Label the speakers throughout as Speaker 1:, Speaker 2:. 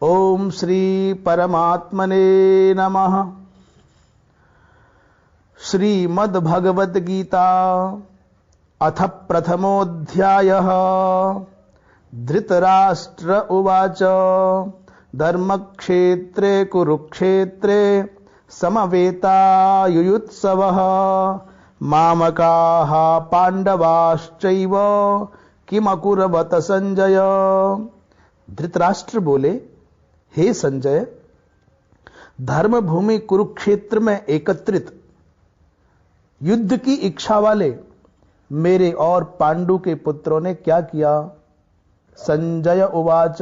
Speaker 1: ओम श्री परमात्मने नमः। श्रीमद्भगवद गीता अथ प्रथमोऽध्यायः। धृतराष्ट्र उवाच धर्मक्षेत्रे कुरुक्षेत्रे समवेतायुयुत्सवः मामकाः पांडवाश्चैव किमकुर्वत संजय। धृतराष्ट्र बोले, हे संजय, धर्म भूमि कुरुक्षेत्र में एकत्रित युद्ध की इच्छा वाले मेरे और पांडु के पुत्रों ने क्या किया। संजय उवाच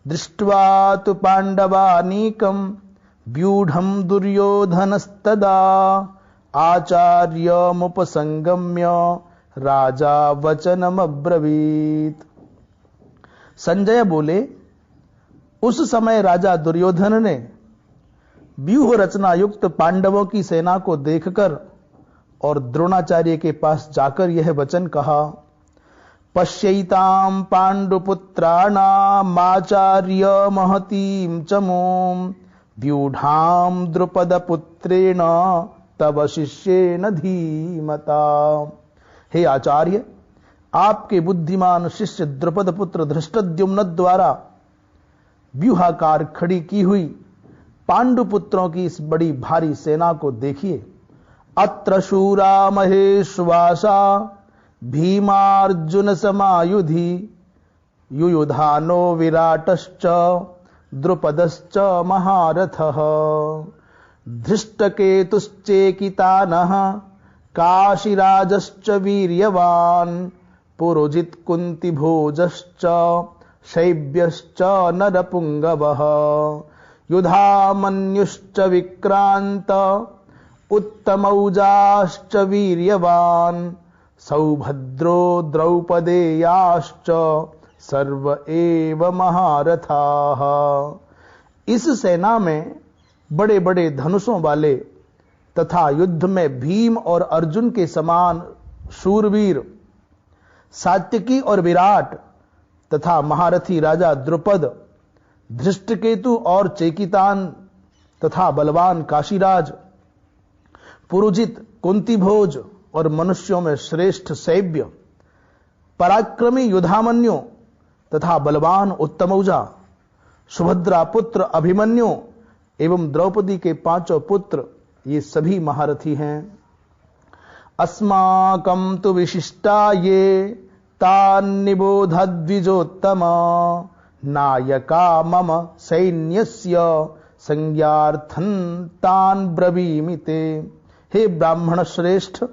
Speaker 1: दृष्ट्वा तु पांडवानीकं व्यूढ़ं दुर्योधनस्तदा आचार्यमुपसंगम्य राजा वचनमब्रवीत्। संजय बोले, उस समय राजा दुर्योधन ने व्यूह रचना युक्त पांडवों की सेना को देखकर और द्रोणाचार्य के पास जाकर यह वचन कहा, पश्यैतां पांडुपुत्राणाम् आचार्य महतीं चमूं व्यूढ़ां द्रुपदपुत्रेण तव शिष्येन धीमता। हे आचार्य, आपके बुद्धिमान शिष्य द्रुपद पुत्र धृष्टद्युम्न द्वारा व्यूहाकार खड़ी की हुई पांडुपुत्रों की इस बड़ी भारी सेना को देखिए। अत्र शूरा महेश्वासा भीमार्जुन समायुधि युयुधानो विराटश्च द्रुपदश्च महारथः धृष्टकेतुश्चेकितानः काशीराजश्च वीर्यवान् पुरोजित कुन्तिभोजश्च शैब्यश्च नरपुंगवः युधामन्युश्च विक्रांत उत्तमौजाश्च वीर्यवान् सौभद्रो द्रौपदेयाश्च सर्व एव महारथाः। इस सेना में बड़े बड़े धनुषों वाले तथा युद्ध में भीम और अर्जुन के समान शूरवीर सात्यकी और विराट तथा महारथी राजा द्रुपद, धृष्टकेतु और चेकितान तथा बलवान काशीराज, पुरुजित कुंतीभोज और मनुष्यों में श्रेष्ठ शैब्य, पराक्रमी युधामन्यु तथा बलवान उत्तमौजा, सुभद्रा पुत्र अभिमन्यु एवं द्रौपदी के पांचों पुत्र, ये सभी महारथी हैं। अस्माकं तु विशिष्टा ये तान्निबोधद्विजोत्तम नायका मम सैन्यस्य संज्ञार्थं तान् ब्रवीमि ते। हे ब्राह्मण श्रेष्ठ,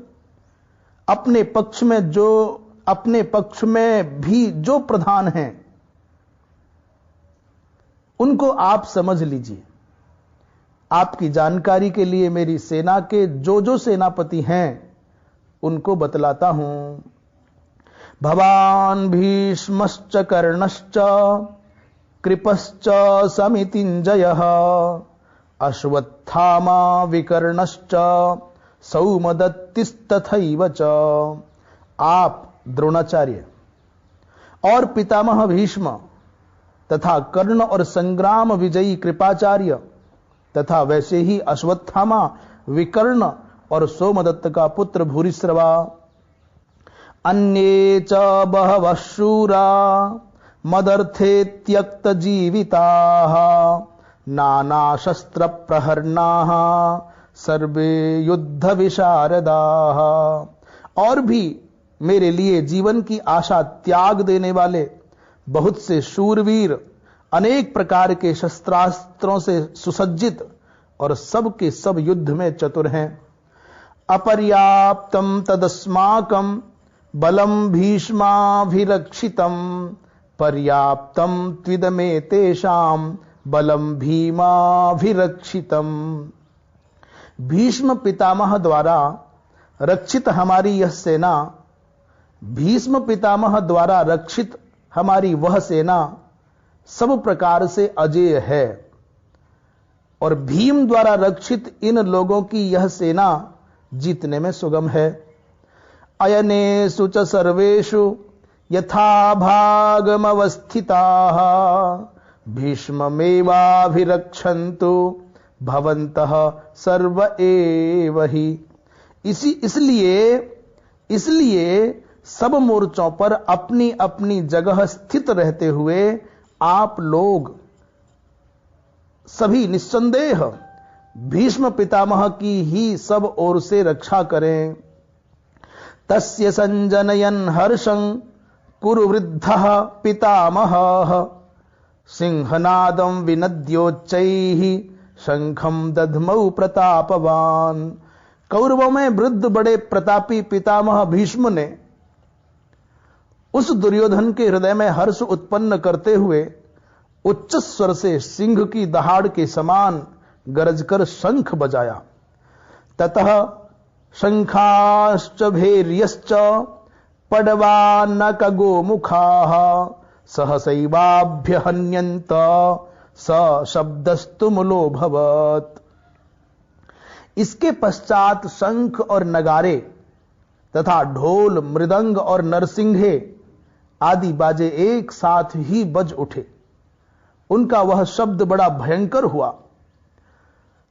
Speaker 1: अपने पक्ष में भी जो प्रधान हैं उनको आप समझ लीजिए। आपकी जानकारी के लिए मेरी सेना के जो सेनापति हैं उनको बतलाता हूं। भवान भीष्मश्च कर्णश्च कृपश्च समितिञ्जयः अश्वत्थामा विकर्णश्च सौमदत्तिस्तथैव च। आप द्रोणाचार्य और पितामह भीष्म तथा कर्ण और संग्राम विजयी कृपाचार्य तथा वैसे ही अश्वत्थामा, विकर्ण और सोमदत्त का पुत्र भूरिश्रवा, अन्ये च बहवः शूरा मदर्थे त्यक्त जीविताः नाना शस्त्र प्रहरणाः सर्वे युद्ध विशारदाः। और भी मेरे लिए जीवन की आशा त्याग देने वाले बहुत से शूरवीर अनेक प्रकार के शस्त्रास्त्रों से सुसज्जित और सब के सब युद्ध में चतुर हैं। अपर्याप्तम तदस्माकं बलम भीष्माभिरक्षितम पर्याप्तम त्विदमे तेषाम बलम भीमाभिरक्षितम। भीष्म पितामह द्वारा रक्षित हमारी यह सेना, भीष्म पितामह द्वारा रक्षित हमारी वह सेना सब प्रकार से अजेय है और भीम द्वारा रक्षित इन लोगों की यह सेना जीतने में सुगम है। अयनेषु च सर्वेषु यथा भागमवस्थिताः भीष्ममेवाभिरक्षन्तु भवन्तः सर्व एव हि। इसलिए सब मोर्चों पर अपनी अपनी जगह स्थित रहते हुए आप लोग सभी निस्संदेह भीष्म पितामह की ही सब ओर से रक्षा करें। तस्य संजनयन् हर्षं कुरु वृद्धः पितामहः सिंहनादं विनद्योच्चैः शंखं दध्मौ प्रतापवान। कौरवों में वृद्ध बड़े प्रतापी पितामह भीष्म ने उस दुर्योधन के हृदय में हर्ष उत्पन्न करते हुए उच्च स्वर से सिंह की दहाड़ के समान गरजकर शंख बजाया। ततः शंखाश्च भैर्यश्च पडवानक गोमुखाः सहसैवाभ्यहन्यन्त स शब्दस्तुमुलोऽभवत्। इसके पश्चात शंख और नगारे तथा ढोल मृदंग और नरसिंघे आदि बाजे एक साथ ही बज उठे। उनका वह शब्द बड़ा भयंकर हुआ।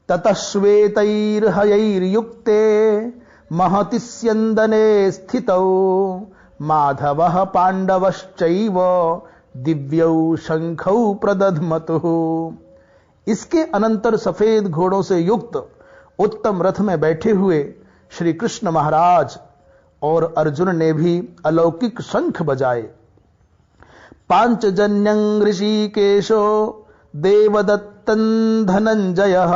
Speaker 1: ततः श्वेतैर्हयैर्युक्ते महति स्यन्दने स्थितौ माधवः पांडवश्चैव दिव्यौ शंखौ प्रदध्मतुः। इसके अनंतर सफेद घोड़ों से युक्त उत्तम रथ में बैठे हुए श्री कृष्ण महाराज और अर्जुन ने भी अलौकिक शंख बजाए। पांचजन्यं ऋषिकेशो देवदत्तं धनंजयः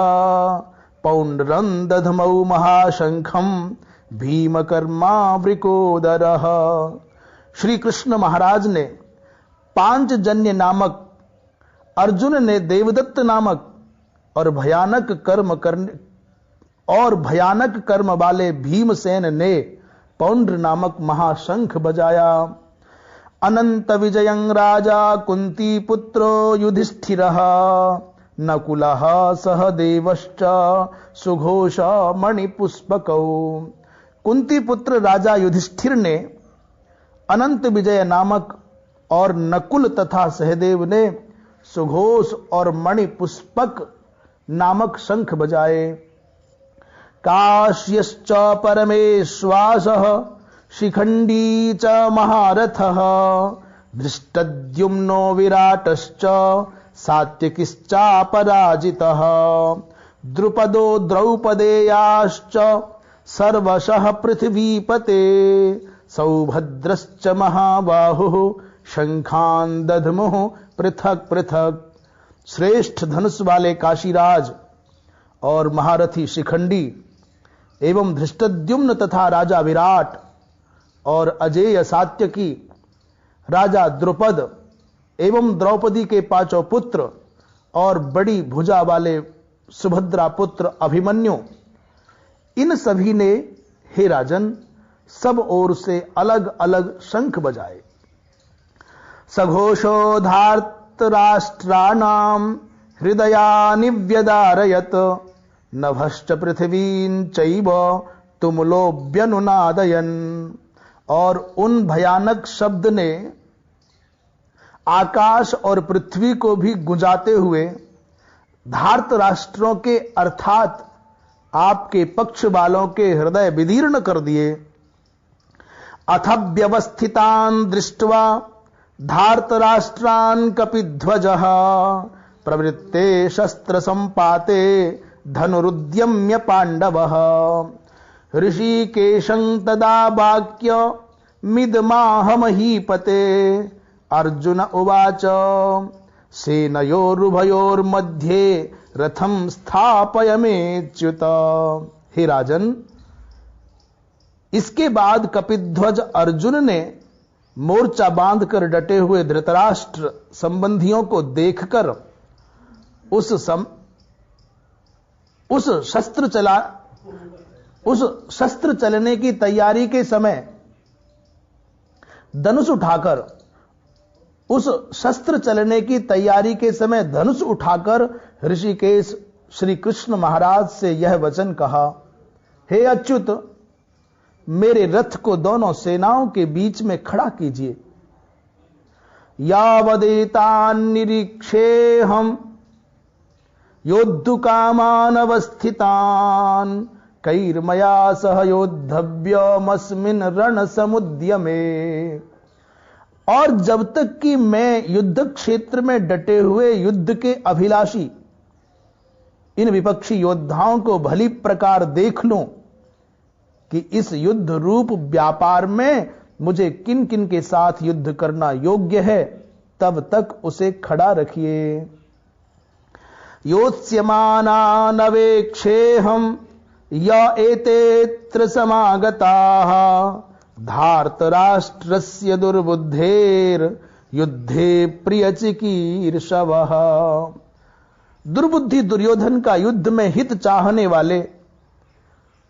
Speaker 1: पौंड्रं दधमौ महाशंखं भीमकर्मा वृकोदरः। श्री कृष्ण महाराज ने पांचजन्य नामक, अर्जुन ने देवदत्त नामक और भयानक कर्म वाले भीमसेन ने पौंड्र नामक महाशंख बजाया। अनंत विजयं राजा कुंती पुत्रो युधिष्ठिरः नकुलः सहदेवश्च सुघोष मणिपुष्पकौ। कुंती पुत्र राजा युधिष्ठिर ने अनंत विजय नामक और नकुल तथा सहदेव ने सुघोष और मणिपुष्पक नामक शंख बजाए। काश्यश्च परमेश्वासः शिखंडी च महारथः धृष्टद्युम्नो विराटश्च सात्यकिश्चापराजितः द्रुपदो द्रौपदेयाश्च सर्वशः पृथ्वीपते सौभद्रश्च महाबाहुः शंखान् दध्मुः पृथक पृथक। श्रेष्ठ धनुष वाले काशीराज और महारथी शिखंडी एवं धृष्टद्युम्न तथा राजा विराट और अजेय सात्यकी, राजा द्रुपद एवं द्रौपदी के पांचों पुत्र और बड़ी भुजा वाले सुभद्रा पुत्र अभिमन्यु, इन सभी ने हे राजन सब ओर से अलग अलग शंख बजाए। सघोषो धार्तराष्ट्राणां हृदयानि व्यदारयत नभश्च पृथ्वीं चैव तुमुलोऽभ्यनुनादयन्। और उन भयानक शब्द ने आकाश और पृथ्वी को भी गुंजाते हुए धार्त राष्ट्रों के अर्थात आपके पक्ष वालों के हृदय विदीर्ण कर दिए। अथ व्यवस्थितान् दृष्ट्वा धार्त राष्ट्रान् कपिध्वजः प्रवृत्ते शस्त्र संपाते धनुरुद्यम्य पांडवः ऋषिकेशं तदा वाक्य मिदमाह महीपते। अर्जुन उवाच सेनयोरुभयोर्मध्ये रथं स्थापयमेच्युत। हे राजन, इसके बाद कपिध्वज अर्जुन ने मोर्चा बांधकर डटे हुए धृतराष्ट्र संबंधियों को देखकर उस शस्त्र चलने की तैयारी के समय धनुष उठाकर ऋषिकेश श्री कृष्ण महाराज से यह वचन कहा, हे अच्युत, मेरे रथ को दोनों सेनाओं के बीच में खड़ा कीजिए। यावदेतान् निरीक्षेऽहम् योद्धुकामान् अवस्थितान् कैर्मया सह योद्धव्यमस्मिन् रणसमुद्यमे। और जब तक कि मैं युद्ध क्षेत्र में डटे हुए युद्ध के अभिलाषी इन विपक्षी योद्धाओं को भली प्रकार देख लूं कि इस युद्ध रूप व्यापार में मुझे किन किन के साथ युद्ध करना योग्य है, तब तक उसे खड़ा रखिए। योत्स्यमानानवेक्षेऽहम् य एतेऽत्र समागताः धार्तराष्ट्रस्य दुर्बुद्धेर् युद्धे प्रियचिकीर्षवः। दुर्बुद्धि दुर्योधन का युद्ध में हित चाहने वाले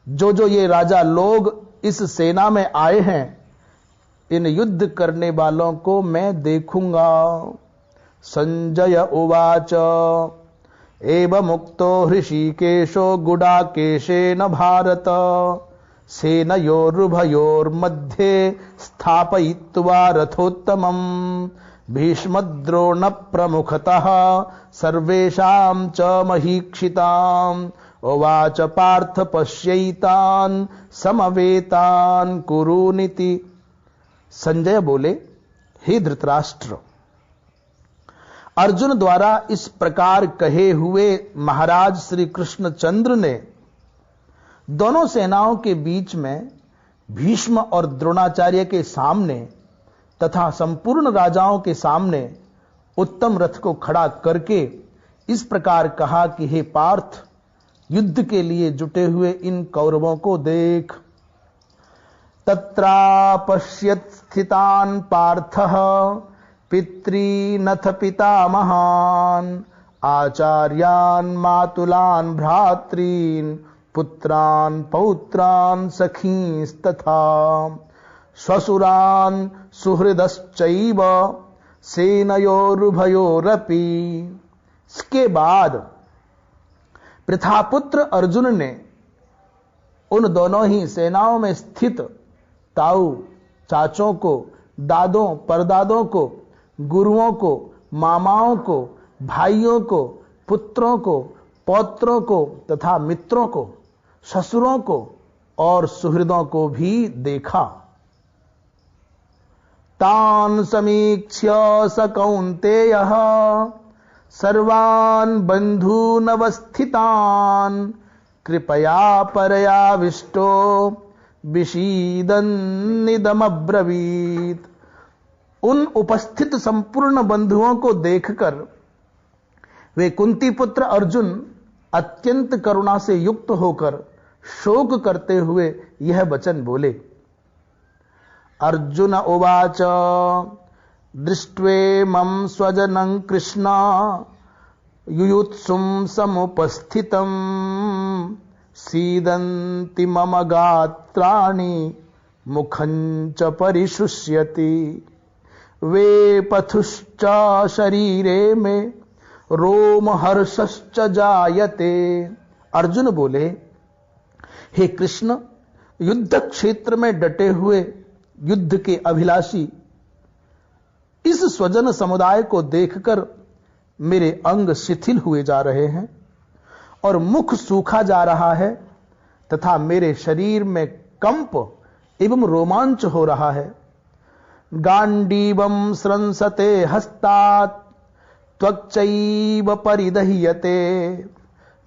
Speaker 1: जो ये राजा लोग इस सेना में आए हैं, इन युद्ध करने वालों को मैं देखूंगा। संजय उवाच एवमुक्तो हृषीकेशो गुडाकेशेन भारत सेनयोरुभयोर्मध्ये स्थापयित्वा रथोत्तमम् भीष्मद्रोण प्रमुखतः सर्वेषां च महीक्षिताम् उवाच पार्थ पश्यैतान् समवेतान् कुरुनिति। संजय बोले, हे धृतराष्ट्र, अर्जुन द्वारा इस प्रकार कहे हुए महाराज श्री कृष्णचंद्र ने दोनों सेनाओं के बीच में भीष्म और द्रोणाचार्य के सामने तथा संपूर्ण राजाओं के सामने उत्तम रथ को खड़ा करके इस प्रकार कहा कि हे पार्थ, युद्ध के लिए जुटे हुए इन कौरवों को देख। तत्रापश्यत् स्थितान् पार्थः पितॄनथ पितामहान् आचार्यान् मातुलान् भ्रातॄन् पुत्रान् पौत्रान् सखींस्तथा श्वशुरान् सुहृदश्चैव सेनयोरुभयोरपि। इसके बाद पृथापुत्र अर्जुन ने उन दोनों ही सेनाओं में स्थित ताऊ चाचों को, दादों परदादों को, गुरुओं को, मामाओं को, भाइयों को, पुत्रों को, पौत्रों को तथा मित्रों को, ससुरों को और सुहृदों को भी देखा। तान् समीक्ष्य स कौन्तेयः सर्वान् बन्धून् अवस्थितान् कृपया परयाविष्टो विषीदन्निदमब्रवीत्। उन उपस्थित संपूर्ण बंधुओं को देखकर वे कुंती पुत्र अर्जुन अत्यंत करुणा से युक्त होकर शोक करते हुए यह वचन बोले। अर्जुन उवाच दृष्ट्वेमं स्वजनं कृष्ण युयुत्सुं समुपस्थितं सीदन्ति मम गात्राणि मुखं च परिशुष्यति वेपथुश्च शरीरे में रोमहर्षश्च जायते। अर्जुन बोले, हे कृष्ण, युद्ध क्षेत्र में डटे हुए युद्ध के अभिलाषी इस स्वजन समुदाय को देखकर मेरे अंग शिथिल हुए जा रहे हैं और मुख सूखा जा रहा है तथा मेरे शरीर में कंप एवं रोमांच हो रहा है। गांडीवं स्रंसते हस्तात् त्वक्चैव परिदह्यते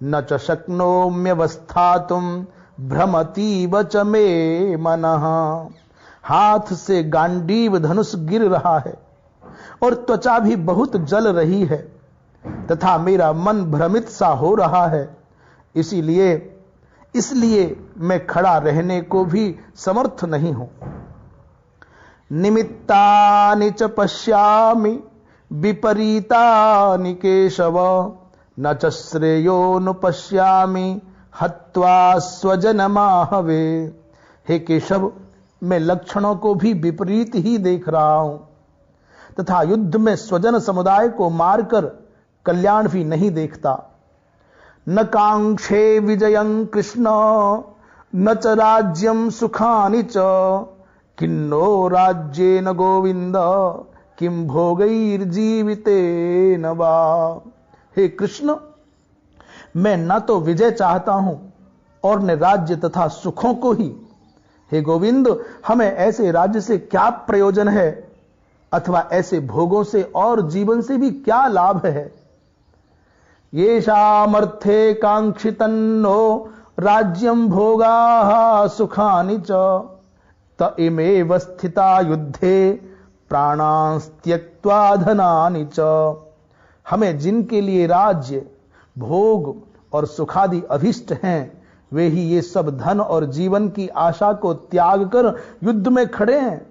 Speaker 1: न च शक्नोम्यवस्थातुं भ्रमतीव च मे मनः। हाथ से गांडीव धनुष गिर रहा है और त्वचा भी बहुत जल रही है तथा मेरा मन भ्रमित सा हो रहा है, इसलिए मैं खड़ा रहने को भी समर्थ नहीं हूं। निमित्तानि च पश्यामि विपरीतानि केशव न च श्रेयोनुपश्यामि हत्वा स्वजनमाहवे। हे केशव, मैं लक्षणों को भी विपरीत ही देख रहा हूं तथा युद्ध में स्वजन समुदाय को मारकर कल्याण भी नहीं देखता। न कांक्षे विजयं कृष्ण न च राज्यं सुखानि च किन्नो राज्येन गोविंद किम भोगैर्जीवितेन वा। हे कृष्ण, मैं न तो विजय चाहता हूं और न राज्य तथा सुखों को ही। हे गोविंद, हमें ऐसे राज्य से क्या प्रयोजन है अथवा ऐसे भोगों से और जीवन से भी क्या लाभ है। येषामर्थे कांक्षितन्नो राज्यं भोगाः सुखानि च त इमेव स्थिता युद्धे प्राणांस्त्यक्त्वा धनानि च। हमें जिनके लिए राज्य, भोग और सुखादि अभिष्ट हैं, वे ही ये सब धन और जीवन की आशा को त्याग कर युद्ध में खड़े हैं।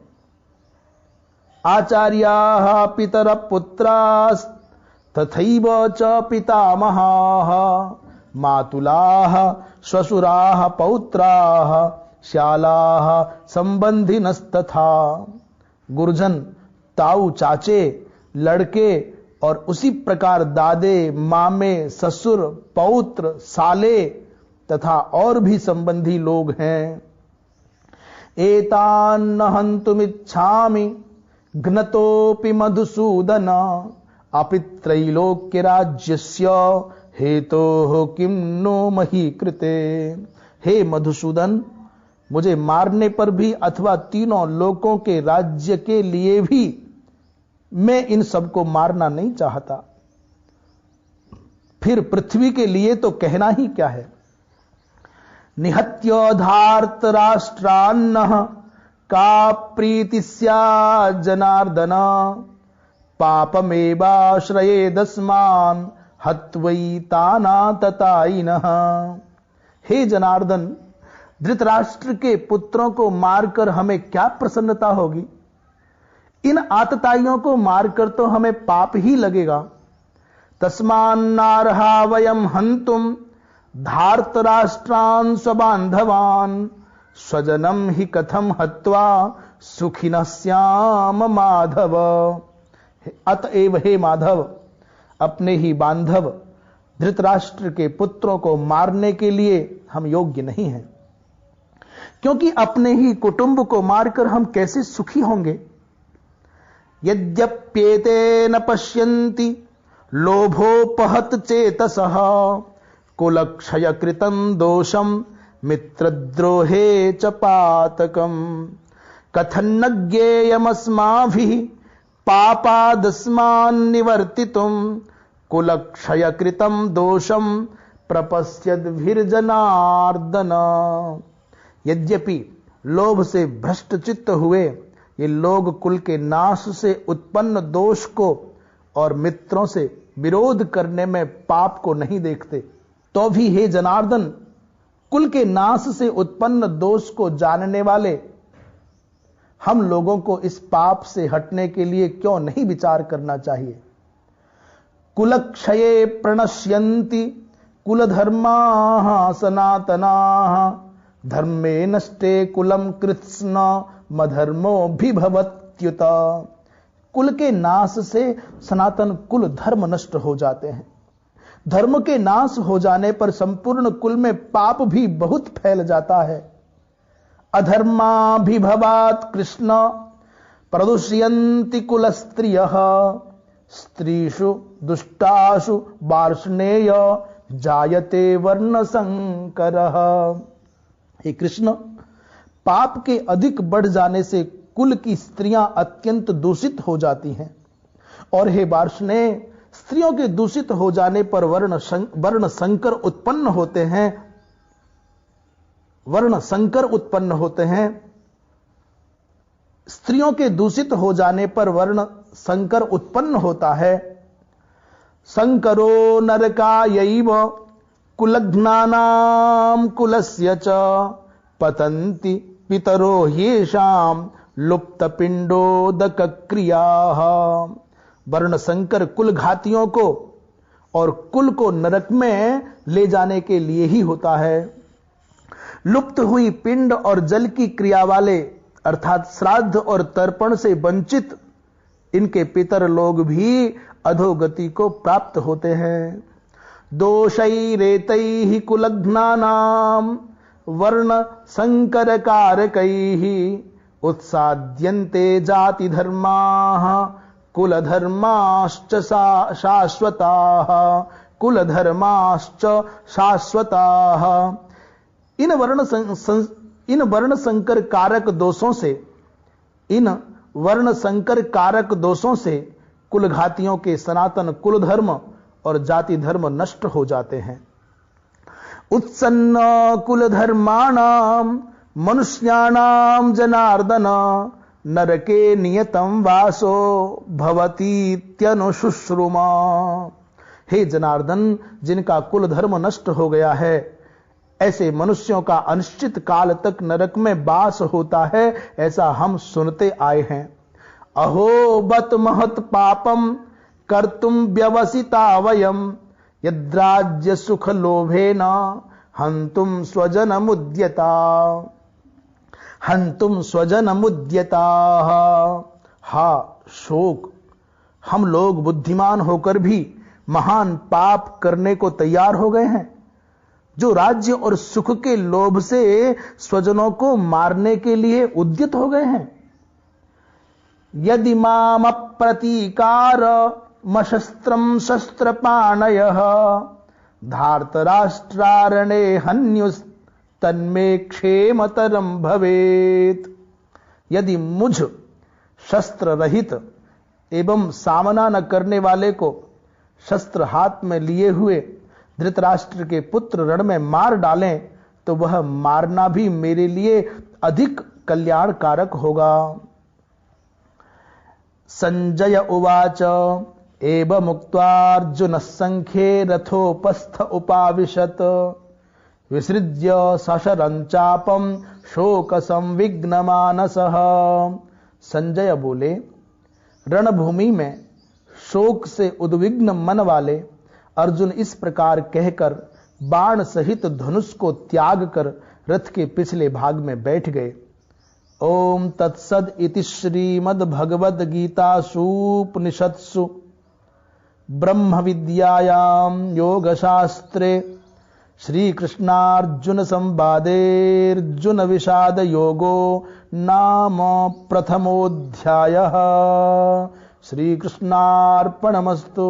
Speaker 1: आचार्याः पितर पुत्रास् तथैव च पितामहाः मातुलाः श्वशुराः पौत्राः श्यालाः संबंधिनस्तथा। गुरुजन, ताऊ, चाचे, लड़के और उसी प्रकार दादे, मामे, ससुर, पौत्र, साले तथा और भी संबंधी लोग हैं। एतान्न हन्तुमिच्छामि घ्नतोऽपि मधुसूदन अपि त्रैलोक्य राज्यस्य हेतोः किं नो मही कृते। हे मधुसूदन, मुझे मारने पर भी अथवा तीनों लोकों के राज्य के लिए भी मैं इन सबको मारना नहीं चाहता। फिर पृथ्वी के लिए तो कहना ही क्या है। निहत्य धार्त राष्ट्रान्नः का प्रीति स्यात् जनार्दन पापमेवाश्रयेदस्मान् हत्वैतानाततायिनः। हे जनार्दन, धृतराष्ट्र के पुत्रों को मारकर हमें क्या प्रसन्नता होगी। इन आतताइयों को मारकर तो हमें पाप ही लगेगा। तस्मान्नार्हा वयं हन्तुम धार्तराष्ट्रान् स्वबान्धवान् स्वजनं हि कथं हत्वा सुखिनः स्याम माधव। अतएव हे माधव, अपने ही बांधव धृतराष्ट्र के पुत्रों को मारने के लिए हम योग्य नहीं हैं, क्योंकि अपने ही कुटुंब को मारकर हम कैसे सुखी होंगे। यद्यप्येते न पश्यन्ति लोभोपहत चेतसः कुलक्षय कृतं दोषं मित्रद्रोहे च पातकम् कथन्न ज्ञेयमस्माभिः पापादस्मान्निवर्तितुं कुलक्षय कृतं दोषं प्रपश्यद्भिर्जनार्दन। यद्यपि लोभ से भ्रष्ट चित्त हुए ये लोग कुल के नाश से उत्पन्न दोष को और मित्रों से विरोध करने में पाप को नहीं देखते, तो भी हे जनार्दन, कुल के नाश से उत्पन्न दोष को जानने वाले हम लोगों को इस पाप से हटने के लिए क्यों नहीं विचार करना चाहिए। कुलक्षये प्रणश्यन्ति कुलधर्माः सनातनाः धर्मे नष्टे कुलम कृत्स्न मधर्मोऽभिभवत्युत। कुल के नाश से सनातन कुल धर्म नष्ट हो जाते हैं। धर्म के नाश हो जाने पर संपूर्ण कुल में पाप भी बहुत फैल जाता है। अधर्माभिभवात् कृष्ण प्रदुष्यन्ति कुल स्त्रियः स्त्रीषु दुष्टासु वार्ष्णेय जायते वर्ण संकरः। हे कृष्ण, पाप के अधिक बढ़ जाने से कुल की स्त्रियां अत्यंत दूषित हो जाती हैं, और हे वार्ष्णेय, स्त्रियों के दूषित हो जाने पर वर्ण संकर उत्पन्न होते हैं। वर्ण संकर उत्पन्न होते हैं। स्त्रियों के दूषित हो जाने पर वर्ण संकर उत्पन्न होता है। संकरो नरकायैव कुलघ्नानां कुलस्य च पतन्ति पितरो ह्येषां लुप्तपिंडोदक क्रियाः। वर्ण संकर कुल घातियों को और कुल को नरक में ले जाने के लिए ही होता है। लुप्त हुई पिंड और जल की क्रिया वाले अर्थात श्राद्ध और तर्पण से वंचित इनके पितर लोग भी अधोगति को प्राप्त होते हैं। दोषैरेतैः कुलघ्नानां वर्ण संकर कारकैः उत्साद्यन्ते जाति धर्माः कुलधर्माश्च शाश्वताः, कुलधर्माश्च शाश्वताः। इन वर्ण संकर कारक दोषों से, इन वर्ण संकर कारक दोषों से कुलघातियों के सनातन कुल धर्म और जाति धर्म नष्ट हो जाते हैं। उत्सन्न कुल धर्माणाम मनुष्याणाम जनार्दन नरके नियतम वासो भवतीत्यनुशुश्रुमा। हे जनार्दन, जिनका कुल धर्म नष्ट हो गया है, ऐसे मनुष्यों का अनिश्चित काल तक नरक में वास होता है, ऐसा हम सुनते आए हैं। अहो बत महत पापम कर्तुम व्यवसिता वयम यद्राज्य सुख लोभेन हंतुम स्वजनमुद्यता, हंतुम स्वजनमुद्यता। हा शोक, हम लोग बुद्धिमान होकर भी महान पाप करने को तैयार हो गए हैं, जो राज्य और सुख के लोभ से स्वजनों को मारने के लिए उद्यत हो गए हैं। यदि माम अप्रतीकार मशस्त्रम शस्त्रपाणयः धार्तराष्ट्रारणे हन्युस् तन्मे क्षेमतरम भवेत। यदि मुझ शस्त्र रहित एवं सामना न करने वाले को शस्त्र हाथ में लिए हुए धृतराष्ट्र के पुत्र रण में मार डालें, तो वह मारना भी मेरे लिए अधिक कल्याणकारक होगा। संजय उवाच एवं मुक्त्वार्जुन संख्ये रथोपस्थ उपाविशत विसृज्य सशरं चापम शोक संविघ्न मानसः। संजय बोले, रणभूमि में शोक से उद्विग्न मन वाले अर्जुन इस प्रकार कहकर बाण सहित धनुष को त्याग कर रथ के पिछले भाग में बैठ गए। ओम तत्सद इति श्रीमद् भगवद गीतासु उपनिषत्सु ब्रह्म विद्यायां योग शास्त्रे श्री कृष्णार्जुन संवादेर्जुन विषाद योगो नाम प्रथमोऽध्यायः। श्री कृष्णार्पणमस्तु।